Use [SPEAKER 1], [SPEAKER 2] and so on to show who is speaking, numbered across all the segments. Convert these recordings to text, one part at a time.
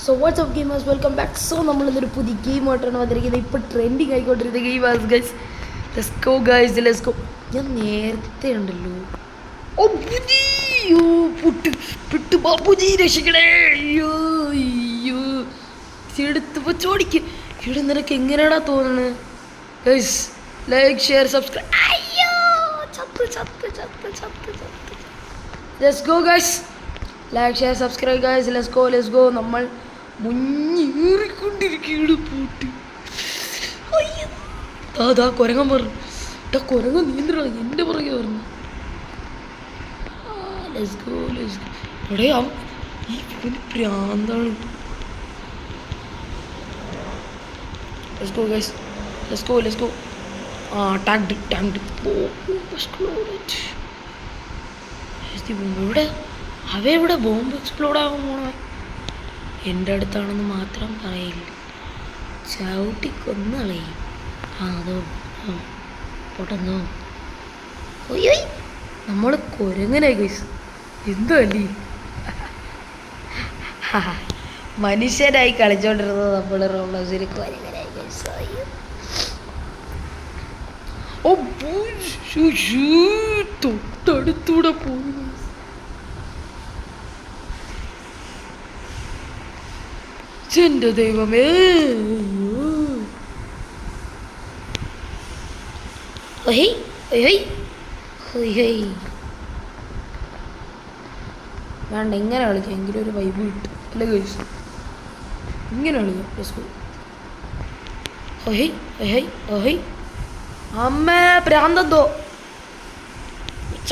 [SPEAKER 1] So what's up gamers, welcome back. So നമ്മളിന്നൊരു പുതിയ ഗെയിമായിട്ടാണ് വന്നിരിക്കുന്നത്. ഇപ്പോൾ ട്രെൻഡിങ് ആയിക്കൊണ്ടിരുന്ന ഗെയിമാണ് guys. Let's go guys, let's go. ഞാൻ നേരത്തെ ഉണ്ടല്ലോ, ഓ പുതിയോ പുട്ട് ബാബുജി രക്ഷിക്കണേ. അയ്യോ അയ്യോ എടുത്ത് ചോടിക്ക്. ഇവിടെ നിനക്ക് എങ്ങനെയാടാ തോന്നുന്നത് ഗൈസ്? Like share subscribe. അയ്യോ ചത്ത് ചത്ത് ചത്ത് ചത്ത് ചത്ത്. Let's go guys, like share subscribe guys. Let's go let's go. നമ്മൾ മുന്നേറിക്കൊണ്ടിരിക്കുകയാണ് പോട്ട്. അതാ കുരങ്ങൻ പറഞ്ഞു, കുരങ്ങൻ നീന്തണം എൻ്റെ പുറകെ പറഞ്ഞു. Let's go let's go. എവിടെയാ ഈ പ്രാന്താണ്. Let's go guys, let's go let's go. Tanked. ഇവിടെ അവയെവിടെ ബോംബ് എക്സ്പ്ലോഡ് ആകാൻ പോണോ? എൻ്റെ അടുത്താണെന്ന് മാത്രം പറയില്ല, ചവിട്ടി കൊന്നളയും. അതോ പൊട്ടന്നോ. ഒയ്യോയ് നമ്മൾ കുരങ്ങനായി ഗൈസ്. എന്തോ അല്ലേ മനുഷ്യരായി കളിച്ചോണ്ടിരുന്നത് നമ്മൾ റോളേഴ്സിൽ കുരങ്ങനായി ഗൈസ്. ഓ തൊട്ടടുത്തൂടെ പോകുന്നു. എൻ്റെ ദൈവമേ. വേണ്ട, ഇങ്ങനെ കളിക്കാം, എങ്കിലും ഒരു വൈബ് കിട്ടും അല്ലേ ഗൈസ്? ഇങ്ങനെ കളിക്കാം. അമ്മേ പ്രാന്തോ,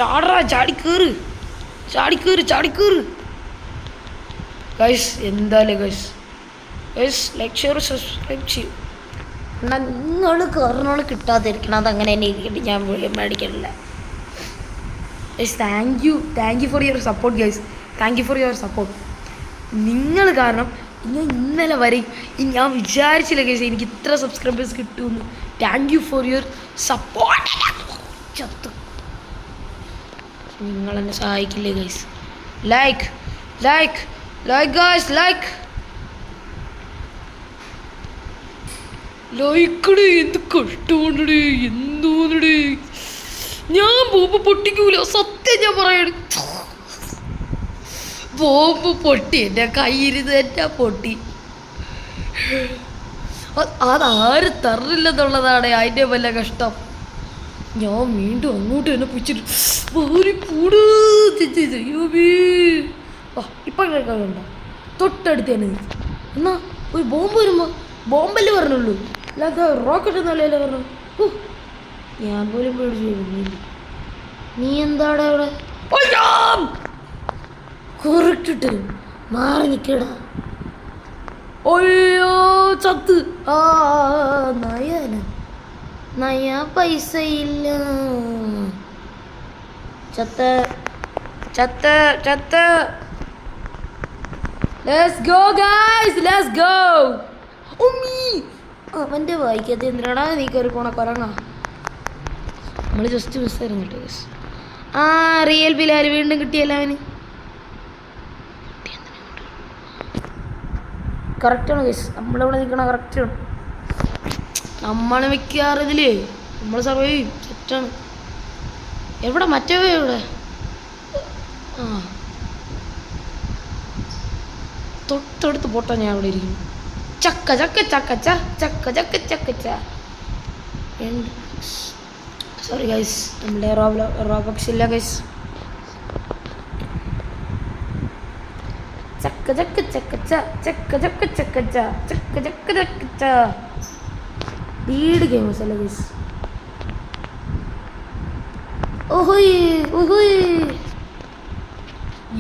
[SPEAKER 1] ചാടറാ, ചാടിക്കേറ് ഗൈസ്. എന്തായാലും ഗൈസ് ലൈക്ക് ഷെയർ സബ്സ്ക്രൈബ് ചെയ്യും. എന്നാൽ നിങ്ങൾ കയറുന്നോള് കിട്ടാതിരിക്കണം, അതങ്ങനെ തന്നെ ഇരിക്കട്ടെ, ഞാൻ മേടിക്കണില്ല guys. Thank you for your support guys. Thank you for your support. നിങ്ങൾ കാരണം ഇന്നലെ വരെ ഞാൻ വിചാരിച്ചില്ല ഗൈസ് എനിക്ക് ഇത്ര സബ്സ്ക്രൈബേഴ്സ് കിട്ടുമെന്ന്. Thank you for your support. ചത്തു നിങ്ങളെന്നെ സഹായിക്കില്ലേ ഗൈസ്? ലൈക്ക് ഗൈസ്, ലൈക്ക് ലൈക്കടേ. എന്ത് കഷ്ടമുണ്ടേ, എന്തോന്നടേ. ഞാൻ ബോംബ് പൊട്ടിക്കൂല, സത്യം ഞാൻ പറയണ. ബോംബ് പൊട്ടി എൻ്റെ കയ്യിരുന്ന് തന്നെ പൊട്ടി. അതാരും തറില്ലെന്നുള്ളതാണ് അതിൻ്റെ വല്ല കഷ്ടം. ഞാൻ വീണ്ടും അങ്ങോട്ട് തന്നെ പിടിച്ചിട്ട് ഇപ്പം കേൾക്കാറുണ്ടോ? തൊട്ടടുത്ത് തന്നെ എന്നാ ഒരു ബോംബ് വരുമ്പോൾ ബോംബല്ലേ പറഞ്ഞുള്ളൂ, അല്ലാതെ റോക്കറ്റ് എന്നല്ലേ പറഞ്ഞു. ഞാൻ പോലും പേടിച്ചു വരുന്നില്ല. നീ എന്താടാ അവിടെ കുറിച്ചിട്ട് മാറി നിൽക്കടാ. ഒയ്യോ ചത്ത്. നയ പൈസ ഇല്ല. ചത്ത്. Let's go guys, let's go. അവൻ്റെ വായിക്കാത്ത എന്തിനാടാ നീ കയറി പോണ കുരങ്ങാ. നമ്മൾ ജസ്റ്റ് മിസ്സായിരുന്നു കേട്ടോ ഗൈസ്. റിയൽ ബിലാൽ വീണ്ടും കിട്ടിയല്ല അവന്. കറക്റ്റാണ് ഗൈസ്, നമ്മളിവിടെ നിൽക്കണ കറക്റ്റാണ്. നമ്മൾ മിക്കാറിതില് നമ്മൾ സർവൈവ് ചെയ്യും. സെറ്റാണ്. എവിടെ മറ്റേ എവിടെ? തൊട്ടടുത്ത് പോട്ടാ ഞാൻ അവിടെ ഇരിക്കുന്നു. സോറി ഗൈസ്, നമ്മുടെ റോബക്സ് ഇല്ല ഗൈസ്. വീട് ഗെയിംസ് അല്ല guys.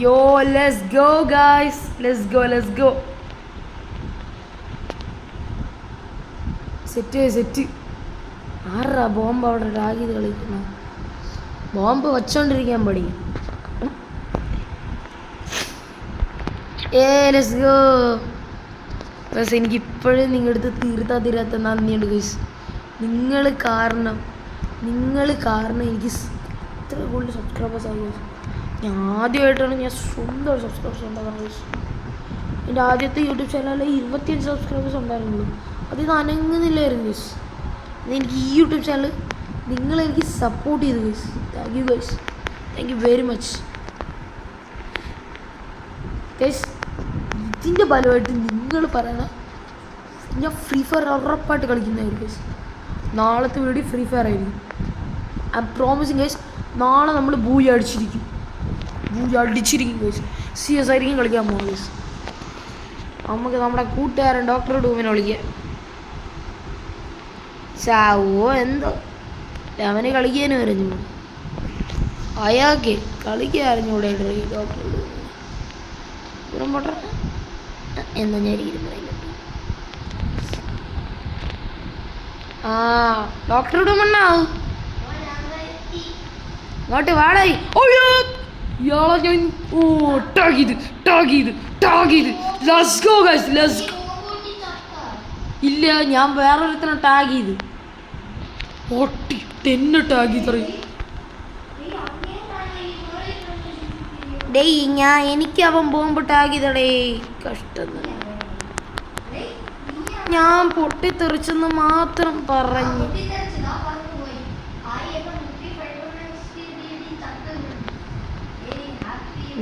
[SPEAKER 1] Yo let's go guys, let's go. Set. ആറാ ബോംബ് അവിടെ രാഗി കളിക്കുന്ന? ബോംബ് വച്ചോണ്ടിരിക്കാൻ പഠിക്കും. Let's go. ബസ് എനിക്കിപ്പോഴും നിങ്ങളുടെ അടുത്ത് തീരാത്ത നന്ദിയുണ്ട് ഗൈസ്. നിങ്ങൾ കാരണം എനിക്ക് ഇത്ര കൂടുതൽ സബ്സ്ക്രൈബേഴ്സ് ആയി ഗൈസ്. ഞാൻ ആദ്യമായിട്ടാണ് ഞാൻ സ്വന്തം സബ്സ്ക്രൈബേഴ്സ് ഉണ്ടാക്കുന്നത് ഗൈസ്. എൻ്റെ ആദ്യത്തെ യൂട്യൂബ് ചാനലിൽ 25 സബ്സ്ക്രൈബേഴ്സ് ഉണ്ടായിരുന്നുള്ളൂ. അതിൽ അനങ്ങുന്നില്ലായിരുന്നു ഗൈസ്. എനിക്ക് ഈ യൂട്യൂബ് ചാനൽ നിങ്ങളെനിക്ക് സപ്പോർട്ട് ചെയ്തു guys. Thank you guys, thank you very much guys. ഇതിൻ്റെ ഫലമായിട്ട് നിങ്ങൾ പറയണം, ഞാൻ ഫ്രീ ഫയർ ഉറപ്പായിട്ട് കളിക്കുന്നതായിരിക്കും ഗൈസ്. നാളത്തെ വീഡിയോ ഫ്രീ ഫയർ ആയിരിക്കും. I M promising guys. നാളെ നമ്മൾ ബൂയി അടിച്ചിരിക്കും ഗൈസ്. CS ആയിരിക്കും കളിക്കാൻ പോകുന്നത് ഗൈസ്. നമുക്ക് നമ്മുടെ കൂട്ടുകാരൻ ഡോക്ടർ ഡൂമിനെ വിളിക്കാം. ചാവോ എന്തോ അവന് കളിക്കാനും അറിഞ്ഞൂടെ, അയാൾക്ക് കളിക്കാൻ അറിഞ്ഞൂടെ ഡോക്ടർ ഡൂമിനെ പൊട്ട എന്നാ ഞാൻ പറയുന്നത്. ആ ഡോക്ടർ ഡൂമണ്ണ ഇങ്ങോട്ട് വാടായി. ഇയാളെ ഞാൻ let's go guys, let's go. ഇല്ല, ഞാൻ വേറൊരുത്തനെ ടാഗ് ചെയ്ത് പൊട്ടി 10 ടാഗ് ചെയ്ത്. ഡേയ് എനിക്ക് അവൻ ബോംബ് ടാഗ് ചെയ്തടേ, കഷ്ടം. ഞാൻ പൊട്ടിത്തെറിച്ചെന്ന് മാത്രം പറഞ്ഞു.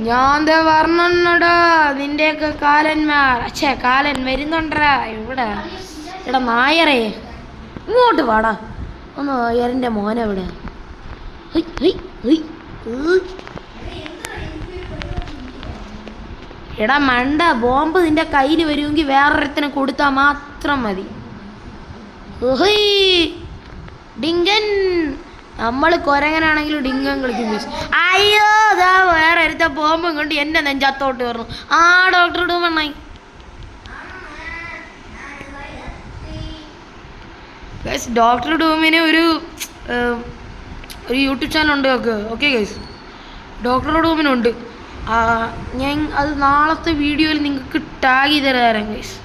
[SPEAKER 1] ഞാൻ പറഞ്ഞടാ നിന്റെയൊക്കെ കാലൻ വരുന്നുണ്ടടാ. ഇവിടെ നായറേ ഇങ്ങോട്ട് വാടാ. ഒന്ന് നായറിൻ്റെ മോനെവിടെ? എടാ മണ്ട, ബോംബ് നിന്റെ കയ്യിൽ വരുമെങ്കിൽ വേറൊരുത്തനെ കൊടുത്താൽ മാത്രം മതി. ഡിങ്കൻ, നമ്മൾ കൊരങ്ങനാണെങ്കിലും ഡിങ്കൻ കളിക്കും. അയ്യോ അതാ വേറെ ഒരുത്ത ബോംബും കൊണ്ട് എൻ്റെ നെഞ്ചത്തോട്ട് പറഞ്ഞു. ആ ഡോക്ടർ ഡൂമണ്ണായി ഗൈസ്. ഡോക്ടർ ഡൂമിന് ഒരു യൂട്യൂബ് ചാനലുണ്ട്. ഓക്കെ ഗൈസ്, ഡോക്ടർ ഡൂമിനുണ്ട്. ഞാൻ അത് നാളത്തെ വീഡിയോയിൽ നിങ്ങൾക്ക് ടാഗ് ചെയ്ത് തരാം ഗൈസ്.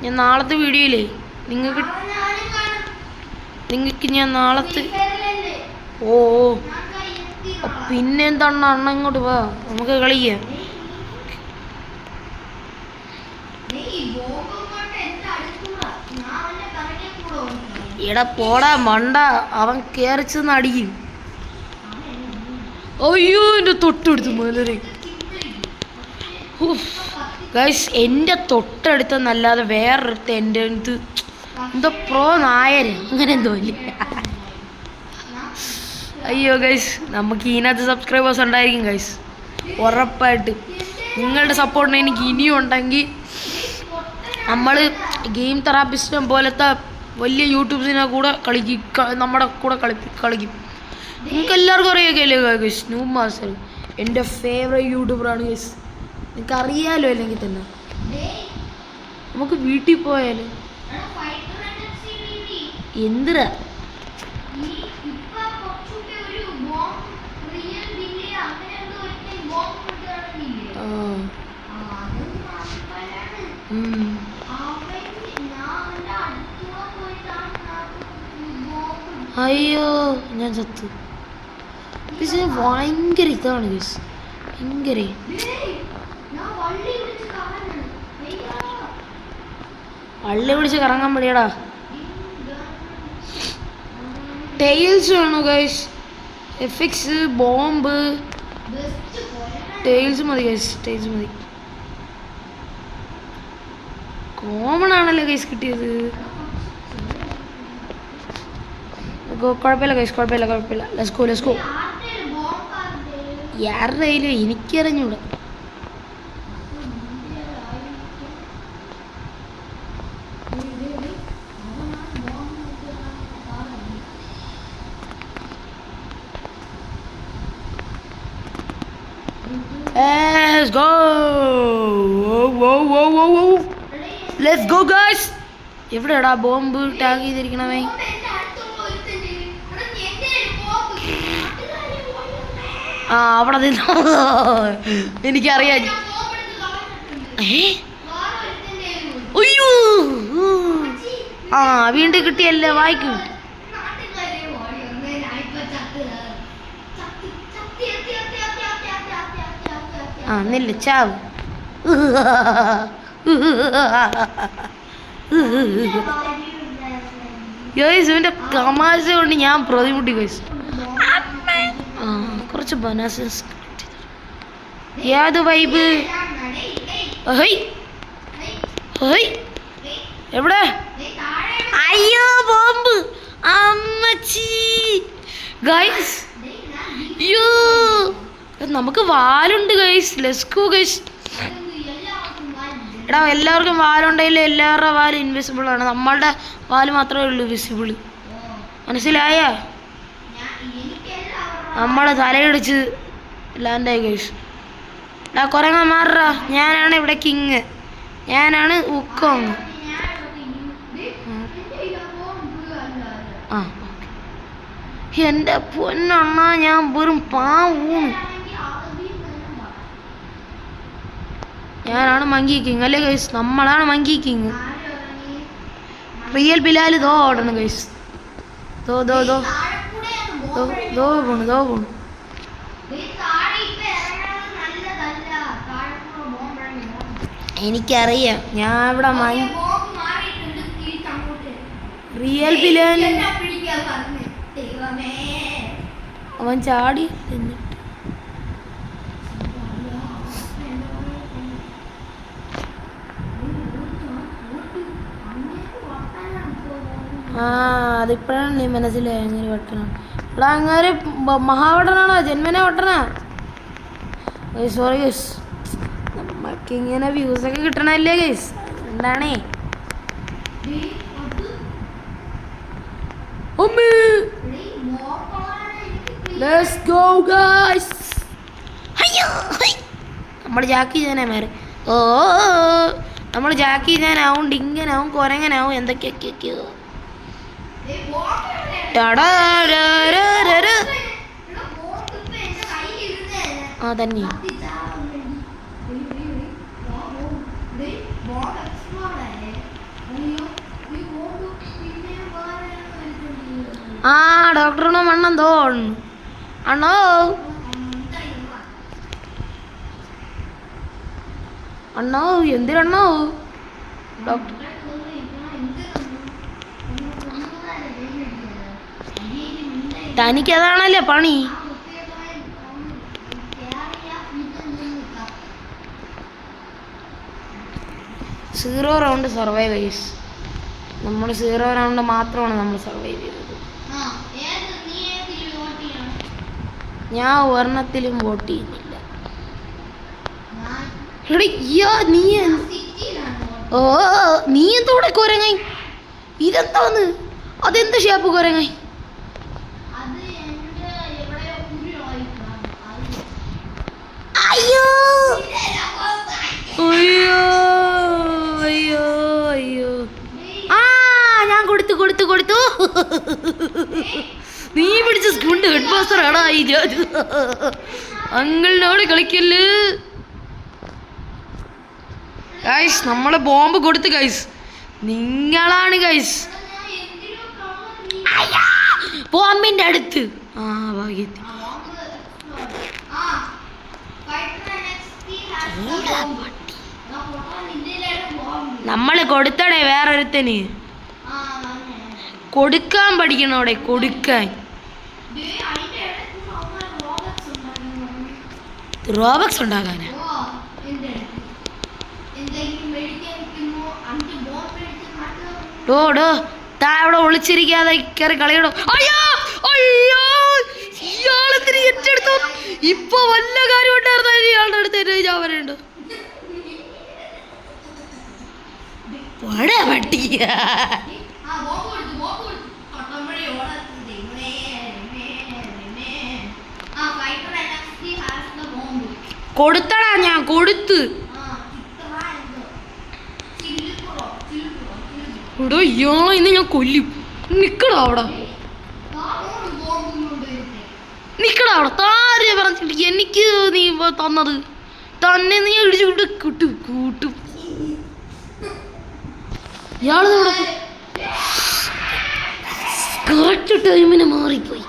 [SPEAKER 1] ഞാൻ നാളത്തെ വീഡിയോയിലേ നിങ്ങൾക്ക് ഞാൻ നാളത്തെ പിന്നെന്താണ് അണ്ണ ഇങ്ങോട്ട് വാ, നമുക്ക് കളിക്കാം. എടാ പോടാ മണ്ട, അവൻ കേറിച്ചെന്ന് അടിക്കും. അയ്യോ എൻ്റെ തൊട്ടടുത്ത് മലരെ ഗൈസ്. എൻ്റെ തൊട്ടടുത്തെന്നല്ലാതെ വേറൊരുത്ത എൻ്റെ അടുത്ത് എന്തോ നായര് അങ്ങനെ എന്തോ ഇല്ല. അയ്യോ ഗൈസ്, നമുക്ക് ഇതിനകത്ത് സബ്സ്ക്രൈബേഴ്സ് ഉണ്ടായിരിക്കും ഗൈസ്, ഉറപ്പായിട്ട്. നിങ്ങളുടെ സപ്പോർട്ടിന് എനിക്ക് ഇനിയും ഉണ്ടെങ്കിൽ നമ്മൾ ഗെയിം തെറാപ്പിസ്റ്റും പോലത്തെ വലിയ യൂട്യൂബ്സിനെ കൂടെ നമ്മുടെ കൂടെ കളിക്കും. നിങ്ങൾക്ക് എല്ലാവർക്കും അറിയാമല്ലേ ഗൈസ്, നൂബ് മാസ്റ്റർ എൻ്റെ ഫേവറേറ്റ് യൂട്യൂബറാണ് ഗൈസ്. നിങ്ങൾക്ക് അറിയാലോ അല്ലെങ്കിൽ തന്നെ. നമുക്ക് വീട്ടിൽ പോയാലോ എന്തിനാ? അയ്യോ ഞാൻ ചത്തു. പക്ഷെ ഭയങ്കര ഇതാണ് ഗൈസ്, ഭയങ്കര വള്ളി പിടിച്ച് കറങ്ങാൻ മടിയടാ. ടെയിൽസ് വേണോ ഗൈസ്? എഫിക്സ് ബോംബ് ടെയിൽസ് മതി ഗൈസ്, ടെയിൽസ് മതി. കോമൺ ആണല്ലോ ഗൈസ് കിട്ടിയത്. കുഴപ്പമില്ല ഗൈസ്, കുഴപ്പമില്ല. Let's go. ആരുടെ കയ്യിലും എനിക്കറിഞ്ഞൂടാ. Let's go. Let's go guys. എവിടെയാടാ ബോംബ് ടാഗ് ചെയ്തിരിക്കണവേ? അവിടെ നിന്നോ, എനിക്കറിയാം. അയ്യോ വീണ്ടും കിട്ടിയല്ലേ, വായിക്കും. നില്ല ചാവ്. ഗൈസ് ഇവൻ്റെ തമാശ കൊണ്ട് ഞാൻ പ്രതിമുട്ടി ഗൈസ്. കുറച്ച് ബനാസസ് ഏത് വൈബ്. എവിടെ? അയ്യോ ബോംബ് അമ്മച്ചി ഗൈസ്. അയ്യോ നമുക്ക് വാലുണ്ട് ഗൈസ്. Let's go guys. എടാ എല്ലാവർക്കും വാലുണ്ടെങ്കിൽ എല്ലാവരുടെ വാല് ഇൻവിസിബിൾ ആണ്. നമ്മളുടെ വാല് മാത്രമേ ഉള്ളൂ വിസിബിൾ. മനസ്സിലായ? നമ്മളെ തലയിടിച്ച് ലാൻഡായി ഗൈസ്. എടാ കുരങ്ങ മാറാ. ഞാനാണ് ഇവിടെ കിങ്. ഞാനാണ് ഉക്കോങ്. ആ എൻ്റെ പൊന്നണ്ണ ഞാൻ വെറും പാവൂണ്. ഞാനാണ് മങ്കി കിങ് അല്ലേ ഗൈസ്? നമ്മളാണ് മങ്കി കിങ്. റിയൽ ബിലാൽ ദോ ഓടണം ഗൈസ്. ദോ ദോ ദോ ദോ ദോ പോണു ദോ പോണു. എനിക്കറിയാം ഞാൻ ഇവിടെ റിയൽ ബിലാൽ. അവൻ ചാടി അതിപ്പോഴാണ് നീ മനസ്സിലായി അങ്ങനെ വെട്ടണം. എടാ അങ്ങനെ മഹാവട്ടനാണോ? ജന്മനെ വെട്ടനാ? Sorry guys. നമുക്ക് ഇങ്ങനെ വ്യൂസൊക്കെ കിട്ടണല്ലേ ഗൈസ്. എന്താണേ നമ്മൾ ജാക്കി ചാനാമാര്. ഓ നമ്മൾ ജാക്കി ചാനാവും, ഡിങ്കനാവും, കൊരങ്ങനാവും, എന്തൊക്കെയൊക്കെയോ. ആ തന്നെ. ആ ഡോക്ടറിനോ മണ്ണം തോന്നുന്നു. അണ്ണോ അണ്ണോ എന്തിനണ്ണോ ഡോക്ടർ? തനിക്കതാണല്ലേ പണി. സീറോ റൗണ്ട് സർവൈവ് ചെയ്യും. നമ്മൾ 0 റൗണ്ട് മാത്രമാണ് നമ്മൾ സർവൈവ് ചെയ്തത്. ഞാൻ ഒരെണ്ണത്തിലും വോട്ട് ചെയ്യുന്നില്ല. ഓ നീ എന്തോടെ കുരങ്ങായി? ഇതെന്താന്ന്? അതെന്ത് ഷേപ്പ് കുരങ്ങായി? അയ്യോ അയ്യോ അയ്യോ അയ്യോ. ആ ഞാൻ കൊടുത്തു കൊടുത്തു കൊടുത്തു. നീ പിടിച്ച സ്കൂണ്ട് ഹെഡ് മാസ്റ്റർ ആടാ ഈ ജാതി. അങ്കിളിനോട് കളിക്കല് ഗൈസ്. നമ്മളെ ബോംബ് കൊടുത്ത് ഗൈസ്. നിങ്ങളാണ് ഗൈസ് ബോംബിന്റെ അടുത്ത്. ആ ഭാഗ്യത്തിൽ നമ്മള് കൊടുത്തടേ വേറൊരുത്തന്. കൊടുക്കാൻ പഠിക്കണോടെ കൊടുക്കാൻ. റോബക്സ് ഉണ്ടാക്കാനാ? ഡോ ഡോ താ അവിടെ ഒളിച്ചിരിക്കാതെ കയറി കളിയടോ. അയ്യോ അയ്യോ ഇയാളെത്തിരി ഏറ്റെടുത്തു. ഇപ്പൊ വല്ല കാര്യം ഉണ്ടായിരുന്ന ഇയാളുടെ അടുത്ത് ഞാൻ വരേണ്ട പട്ടിയ. കൊടുത്തടാ ഞാൻ കൊടുത്ത്. ഇവിടെ ഇയാളെ ഇന്ന് ഞാൻ കൊല്ലും. നിക്കടാ അവിടെ നിക്കടാ അവിടെ. താരെ പറഞ്ഞിട്ട് എനിക്ക് നീ തന്നത് തന്നെ നീ ഇടിച്ചു വിട്ട് കിട്ടും കൂട്ടും. ഇയാള് കറക്റ്റ് ടൈമിന് മാറിപ്പോയി.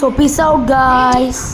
[SPEAKER 1] So peace out guys.